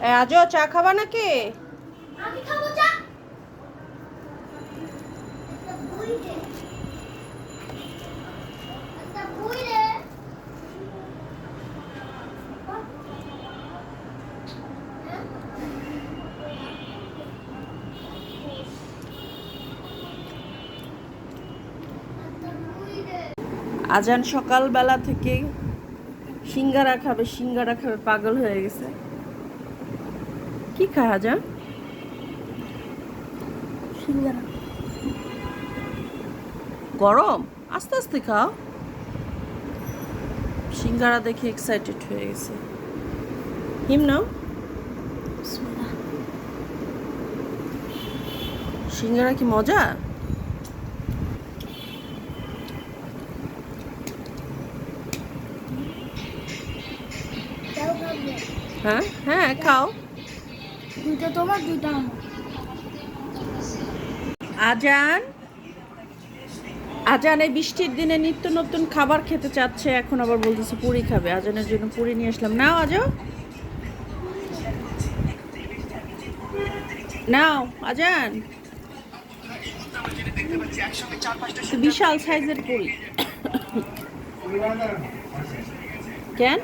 আজও চা খাবা নাকি? আমি খাবো চা। আজান সকালবেলা থেকে সিঙ্গারা খাবে পাগল হয়ে গেছে। কি খায় আজান? সিঙ্গারা। গরম, আস্তে আস্তে খাও। সিঙ্গারা দেখে এক্সাইটেড হয়ে গেছে। হিম নাও। সিঙ্গারা কি মজা? হ্যাঁ হ্যাঁ খাও। দুইটা তোমার, দুইটা আমার। আজান আজান এই বৃষ্টির দিনে নিত্য নতুন খাবার খেতে চাচ্ছে, এখন আবার বলতেছে পুরি খাবে। আজানের জন্য পুরি নিয়ে আসলাম। নাও আজও, নাও আজান। বিশাল সাইজের পুরি। কেন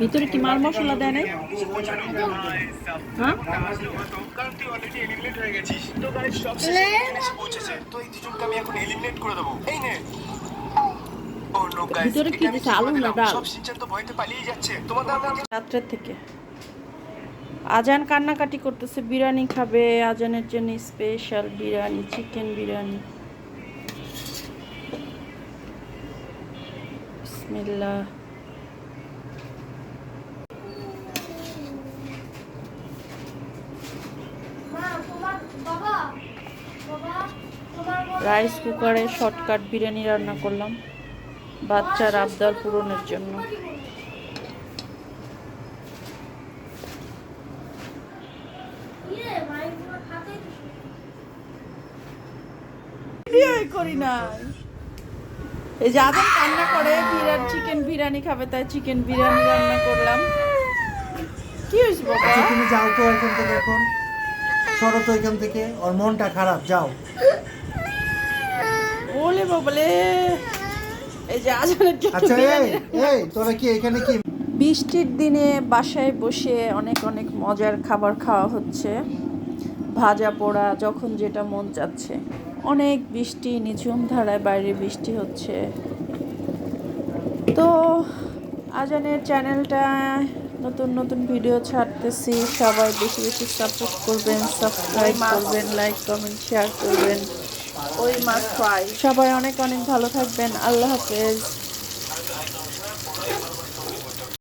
ভিতরে কি মাল মশলা দেয় নাই? হ্যাঁ ভিতরে কি দিছে? আলু না ডাল? রাত্রের থেকে আজান কান্নাকাটি করতেছে, বিরিয়ানি খাবে। আজানের জন্য স্পেশাল বিরিয়ানি, চিকেন বিরিয়ানি। বিসমিল্লাহ। রাইস কুকারে শর্টকাট বিরিয়ানি রান্না করলাম বাচ্চার আবদার পূরণের জন্য। করি না, এই যে আজান কান্না করে চিকেন বিরিয়ানি খাবে, তাই চিকেন বিরিয়ানি রান্না করলাম। কি হয়েছে বাবা? তুমি যাও তো এখান থেকে, এখন সরো তো এখান থেকে, ওর মনটা খারাপ, যাও। বলে বাবলে এই যে আজানের জন্য আচ্ছা বিরিয়ানি। এই তোরা কি এখানে কি? বৃষ্টির দিনে বাসায় বসে অনেক অনেক মজার খাবার খাওয়া হচ্ছে, ভাজা পোড়া, যখন যেটা মন চাচ্ছে। অনেক বৃষ্টি, নিঝুম ধারায় বাইরে বৃষ্টি হচ্ছে। তো আজানের চ্যানেলটা নতুন নতুন ভিডিও ছাড়তেছি, সবাই বেশি বেশি সাপোর্ট করবেন, সাবস্ক্রাইব করবেন, লাইক কমেন্ট শেয়ার করবেন। ওই মাছ ফ্রাই। সবাই অনেক অনেক ভালো থাকবেন। আল্লাহ হাফেজ।